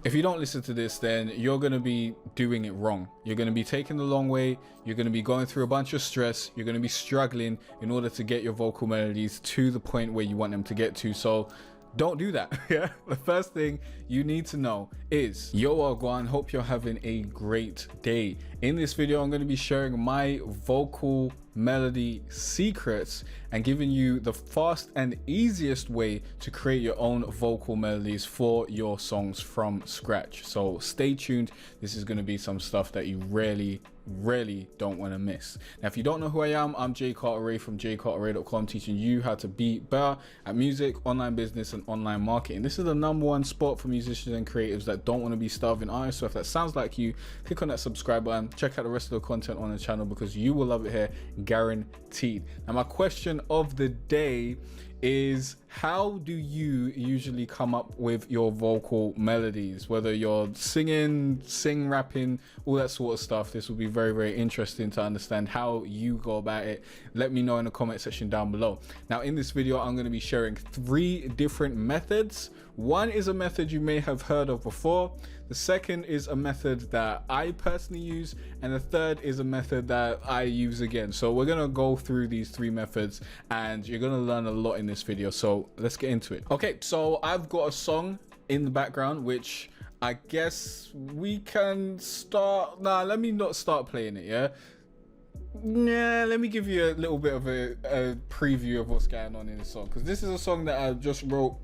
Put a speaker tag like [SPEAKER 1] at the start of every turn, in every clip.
[SPEAKER 1] if you don't listen to this, then you're going to be doing it wrong. You're going to be taking the long way. You're going to be going through a bunch of stress. You're going to be struggling in order to get your vocal melodies to the point where you want them to get to. So don't do that. Yeah, the first thing you need to know is, yo Guan, hope you're having a great day. In this video, I'm going to be sharing my vocal melody secrets and giving you the fast and easiest way to create your own vocal melodies for your songs from scratch. So stay tuned. This is going to be some stuff that you really don't want to miss. Now, if you don't know who I am, I'm Jay Carteret from jcarteret.com, teaching you how to be better at music, online business, and online marketing. This is the #1 spot for musicians and creatives that don't want to be starving artists. So if that sounds like you, click on that subscribe button, check out the rest of the content on the channel because you will love it here, guaranteed. Now, my question of the day is, how do you usually come up with your vocal melodies? Whether you're singing, rapping, all that sort of stuff, this will be very interesting to understand how you go about it. Let me know in the comment section down below. Now, in this video, I'm going to be sharing 3 different methods. One is a method you may have heard of before. The second is a method that I personally use, and the third is a method that I use again. So we're gonna go through these 3 methods and you're gonna learn a lot in this video. So let's get into it. Okay, so I've got a song in the background, which I guess we can start. Nah, let me not start playing it, yeah? Yeah, let me give you a little bit of a preview of what's going on in the song, because this is a song that I just wrote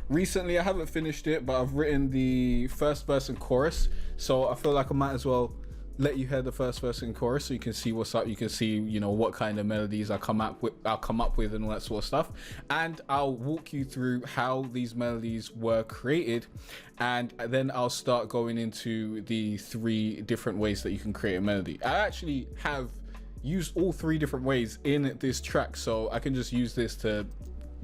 [SPEAKER 1] recently. I haven't finished it, but I've written the first verse and chorus, so I feel like I might as well let you hear the first verse and chorus so you can see what's up. You can see, you know, what kind of melodies I'll come up with and all that sort of stuff, and I'll walk you through how these melodies were created, and then I'll start going into the 3 different ways that you can create a melody. I actually have used all 3 different ways in this track, so I can just use this to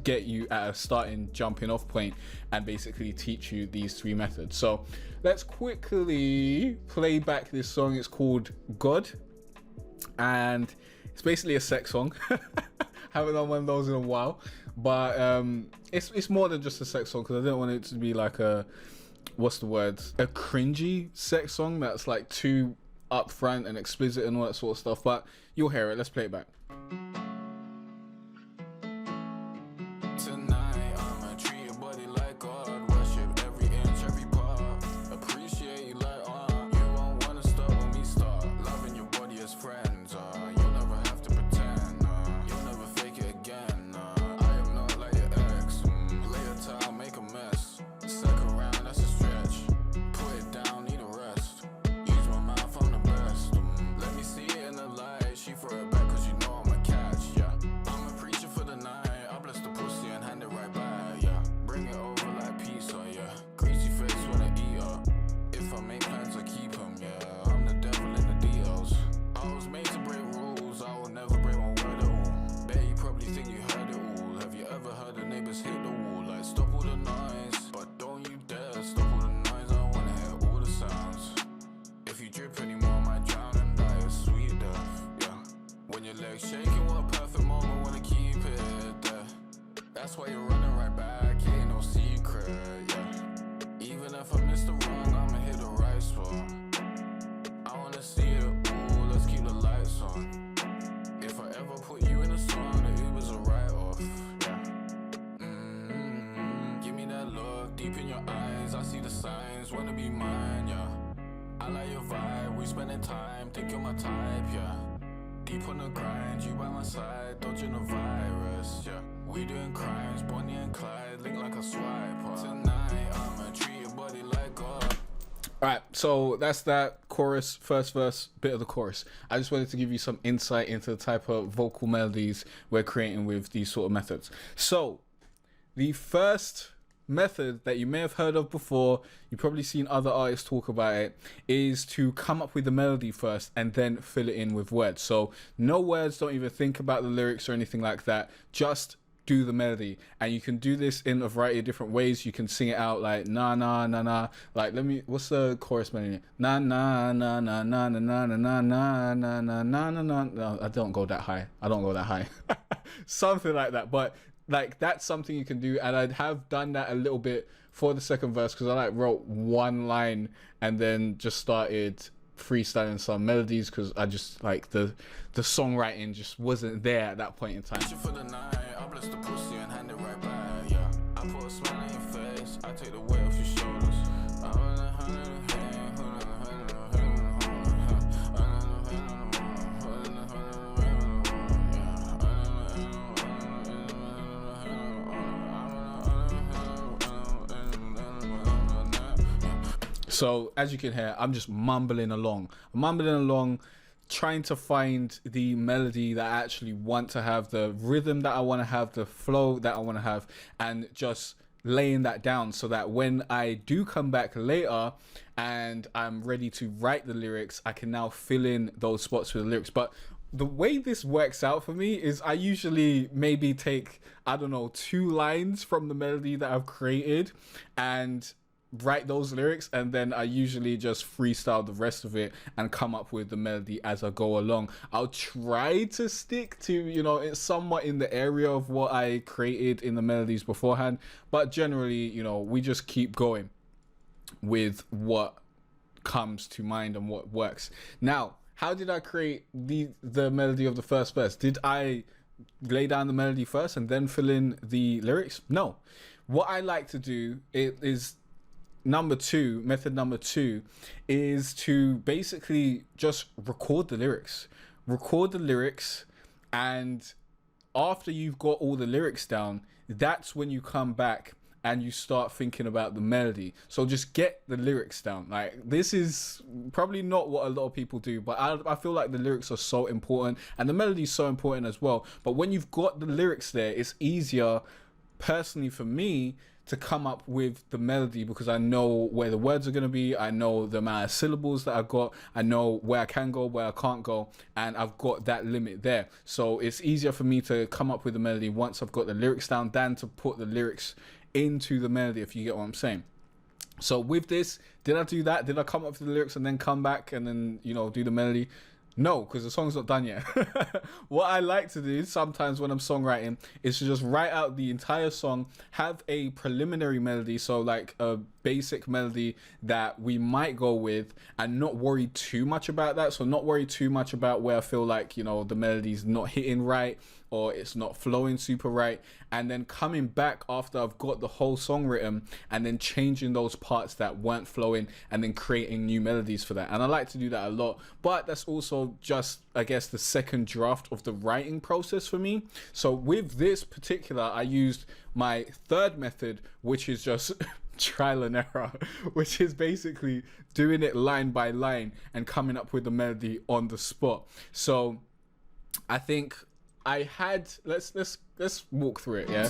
[SPEAKER 1] get you at a starting jumping off point and basically teach you these 3 methods. So let's quickly play back this song. It's called God, and it's basically a sex song. Haven't done one of those in a while, but it's more than just a sex song, because I didn't want it to be like a, what's the word, a cringy sex song that's like too upfront and explicit and all that sort of stuff. But you'll hear it. Let's play it back.
[SPEAKER 2] That's why you're running right back, ain't no secret, yeah. Even if I miss the wrong, I'ma hit the right spot. I wanna see it, ooh, let's keep the lights on. If I ever put you in a song, the Uber's a write-off, yeah. Give me that look, deep in your eyes, I see the signs, wanna be mine, yeah. I like your vibe, we spending time, think you're my type, yeah. Deep on the grind, you by my side, dodging the virus, yeah. We doing crimes, Bonnie and Clyde, link like a swipe. Tonight, I'ma treat your body like God.
[SPEAKER 1] Alright, so that's that chorus, first verse, bit of the chorus. I just wanted to give you some insight into the type of vocal melodies we're creating with these sort of methods. So, the first method that you may have heard of before, you've probably seen other artists talk about it, is to come up with the melody first and then fill it in with words. So no words, don't even think about the lyrics or anything like that, just do the melody. And you can do this in a variety of different ways. You can sing it out like na na na na, like, let me, what's the chorus melody? Na na na na na na na na na na na na na na. No, I don't go that high, something like that. But like, that's something you can do, and I have done that a little bit for the second verse because I like wrote one line and then just started freestyling some melodies because I just like the songwriting just wasn't there at that point in time.
[SPEAKER 2] For the night, I bless the pussy and hand it right back. Yeah, I put a smile on your face. I take the weight off your shoulders.
[SPEAKER 1] So as you can hear, I'm just mumbling along, trying to find the melody that I actually want to have, the rhythm that I want to have, the flow that I want to have, and just laying that down so that when I do come back later and I'm ready to write the lyrics, I can now fill in those spots with the lyrics. But the way this works out for me is I usually maybe take, I don't know, 2 lines from the melody that I've created and write those lyrics, and then I usually just freestyle the rest of it and come up with the melody as I go along. I'll try to stick to, you know, it's somewhat in the area of what I created in the melodies beforehand, but generally, you know, we just keep going with what comes to mind and what works. Now, how did I create the melody of the first verse? Did I lay down the melody first and then fill in the lyrics? No. What I like to do is method number two is to basically just record the lyrics, and after you've got all the lyrics down, that's when you come back and you start thinking about the melody. So just get the lyrics down. Like, this is probably not what a lot of people do, but I feel like the lyrics are so important and the melody is so important as well. But when you've got the lyrics there, it's easier personally for me to come up with the melody because I know where the words are going to be, I know the amount of syllables that I've got, I know where I can go, where I can't go, and I've got that limit there. So it's easier for me to come up with the melody once I've got the lyrics down than to put the lyrics into the melody, if you get what I'm saying. So with this, did I do that? Did I come up with the lyrics and then come back and then, you know, do the melody? No, because the song's not done yet. What I like to do sometimes when I'm songwriting is to just write out the entire song, have a preliminary melody, so like a basic melody that we might go with, and not worry too much about that. So not worry too much about where I feel like, you know, the melody's not hitting right or it's not flowing super right, and then coming back after I've got the whole song written and then changing those parts that weren't flowing and then creating new melodies for that. And I like to do that a lot, but that's also just, I guess, the second draft of the writing process for me. So with this particular, I used my third method, which is just trial and error, which is basically doing it line by line and coming up with the melody on the spot. So I think I had, let's walk through it, yeah?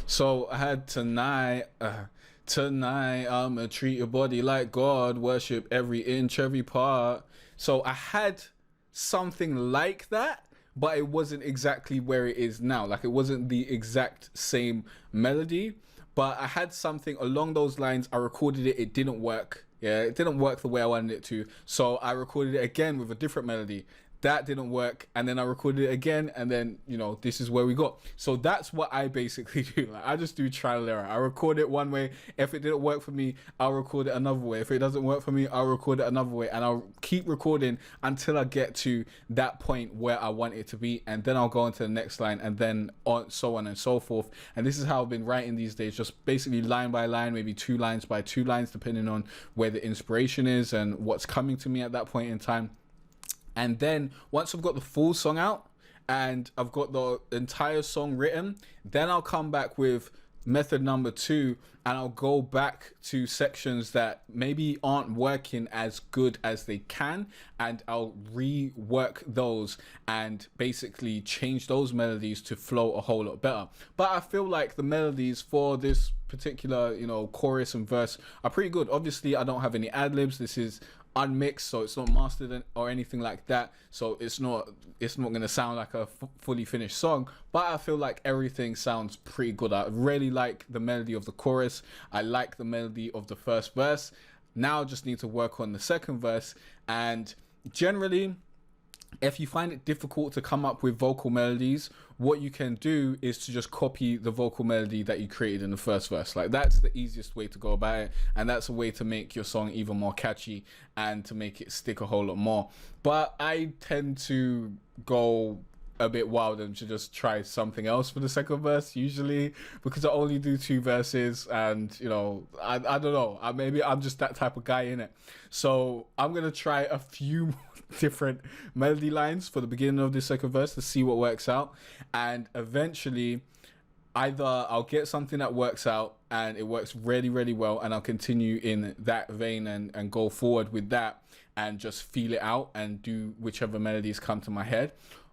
[SPEAKER 1] So I had tonight I'ma treat your body like God, worship every inch, every part. So I had something like that, but it wasn't exactly where it is now. Like, it wasn't the exact same melody, but I had something along those lines. I recorded it, it didn't work. Yeah, it didn't work the way I wanted it to. So I recorded it again with a different melody. That didn't work. And then I recorded it again. And then, you know, this is where we got. So that's what I basically do. Like, I just do trial and error. I record it one way. If it didn't work for me, I'll record it another way. If it doesn't work for me, I'll record it another way. And I'll keep recording until I get to that point where I want it to be. And then I'll go on to the next line, and then so on and so forth. And this is how I've been writing these days. Just basically line by line, maybe 2 lines by 2 lines, depending on where the inspiration is and what's coming to me at that point in time. And then once I've got the full song out and I've got the entire song written, then I'll come back with method number 2, and I'll go back to sections that maybe aren't working as good as they can, and I'll rework those and basically change those melodies to flow a whole lot better. But I feel like the melodies for this particular, you know, chorus and verse are pretty good. Obviously, I don't have any ad-libs. This is unmixed, so it's not mastered or anything like that, so it's not going to sound like a fully finished song, but I feel like everything sounds pretty good. I really like the melody of the chorus. I like the melody of the first verse. Now I just need to work on the second verse, and generally If you find it difficult to come up with vocal melodies, what you can do is to just copy the vocal melody that you created in the first verse. Like, that's the easiest way to go about it, and that's a way to make your song even more catchy and to make it stick a whole lot more. But I tend to go a bit wild and to just try something else for the second verse usually, because I only do 2 verses, and you know, I don't know, maybe I'm just that type of guy, in it. So I'm gonna try a few different melody lines for the beginning of the second verse to see what works out, and eventually either I'll get something that works out and it works really well, and I'll continue in that vein and go forward with that and just feel it out and do whichever melodies come to my head,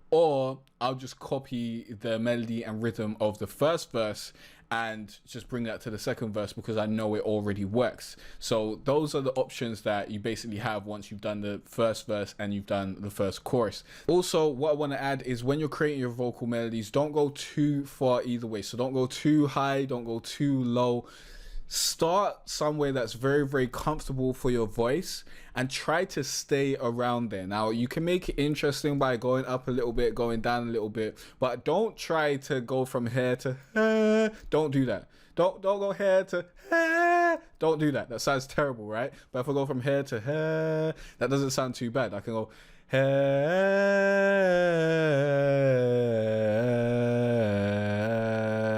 [SPEAKER 1] or I'll just copy the melody and rhythm of the first verse and just bring that to the second verse because I know it already works. So those are the options that you basically have once you've done the first verse and you've done the first chorus. Also, what I want to add is when you're creating your vocal melodies, don't go too far either way. So don't go too high, don't go too low. Start somewhere that's very comfortable for your voice and try to stay around there. Now, you can make it interesting by going up a little bit, going down a little bit, but don't try to go from here to don't do that. Don't go here to don't do that. That sounds terrible, right? But if I go from here to that doesn't sound too bad. I can go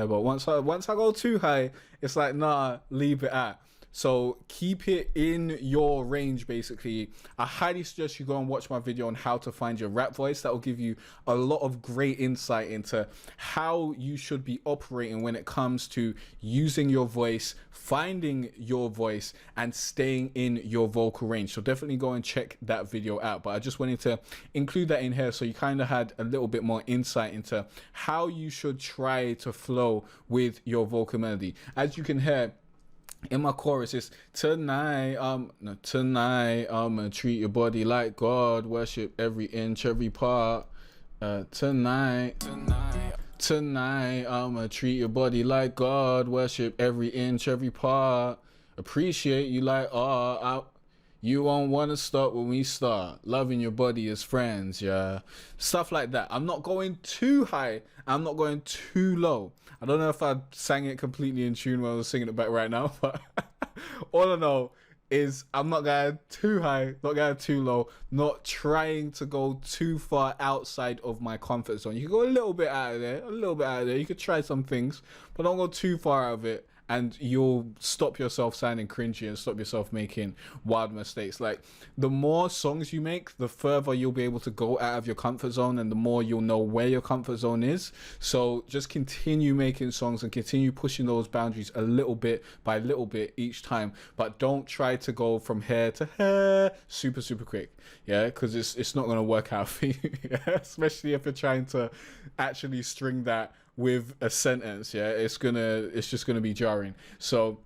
[SPEAKER 1] but once I go too high, it's like, nah, leave it at. So keep it in your range, basically. I highly suggest you go and watch my video on how to find your rap voice. That will give you a lot of great insight into how you should be operating when it comes to using your voice, finding your voice, and staying in your vocal range. So definitely go and check that video out. But I just wanted to include that in here so you kind of had a little bit more insight into how you should try to flow with your vocal melody. As you can hear, in my chorus is tonight I'ma treat your body like God, worship every inch, every part. Tonight I'ma treat your body like God, worship every inch, every part. Appreciate you like art. You won't want to stop when we start. Loving your body as friends, yeah. Stuff like that. I'm not going too high. I'm not going too low. I don't know if I sang it completely in tune while I was singing it back right now, but all I know is I'm not going too high, not going too low, not trying to go too far outside of my comfort zone. You can go a little bit out of there, You could try some things, but don't go too far out of it, and you'll stop yourself sounding cringy and stop yourself making wild mistakes. Like, the more songs you make, the further you'll be able to go out of your comfort zone, and the more you'll know where your comfort zone is. So just continue making songs and continue pushing those boundaries a little bit by little bit each time, but don't try to go from here to here super quick, yeah, because it's not going to work out for you. Yeah? Especially if you're trying to actually string that with a sentence, yeah, it's just gonna be jarring. So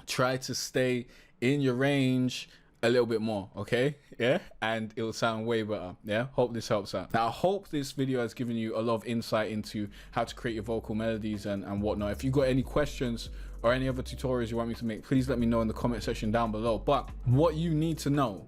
[SPEAKER 1] try to stay in your range a little bit more, okay? Yeah, and it'll sound way better. Yeah, hope this helps out. Now, I hope this video has given you a lot of insight into how to create your vocal melodies and whatnot. If you've got any questions or any other tutorials you want me to make, please let me know in the comment section down below. But what you need to know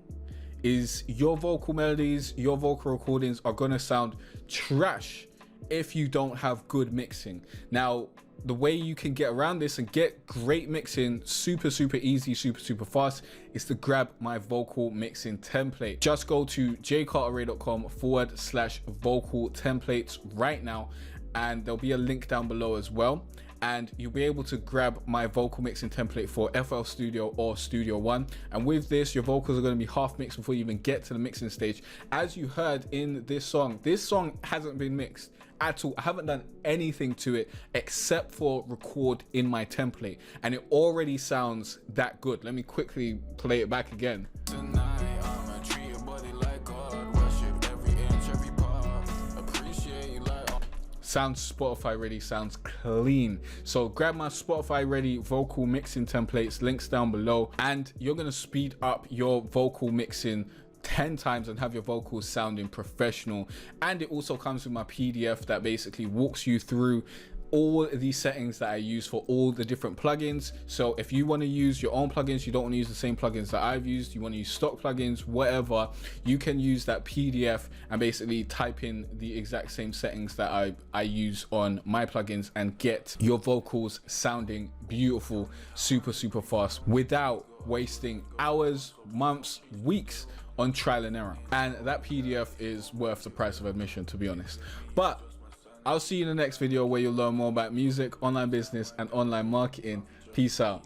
[SPEAKER 1] is your vocal melodies, your vocal recordings are gonna sound trash if you don't have good mixing. Now, the way you can get around this and get great mixing super easy, super fast, is to grab my vocal mixing template. Just go to jcarterray.com/vocal templates right now, and there'll be a link down below as well, and you'll be able to grab my vocal mixing template for FL Studio or Studio One. And with this, your vocals are going to be half mixed before you even get to the mixing stage. As you heard in this song hasn't been mixed at all. I haven't done anything to it except for record in my template, and it already sounds that good. Let me quickly play it back again. Sounds Spotify ready, sounds clean. So grab my Spotify ready vocal mixing templates, links down below, and you're gonna speed up your vocal mixing 10 times and have your vocals sounding professional. And it also comes with my PDF that basically walks you through all the settings that I use for all the different plugins. So if you want to use your own plugins, you don't want to use the same plugins that I've used, you want to use stock plugins, whatever, you can use that PDF and basically type in the exact same settings that I use on my plugins and get your vocals sounding beautiful super fast without wasting hours, months, weeks on trial and error. And that PDF is worth the price of admission, to be honest. But I'll see you in the next video where you'll learn more about music, online business, and online marketing. Peace out.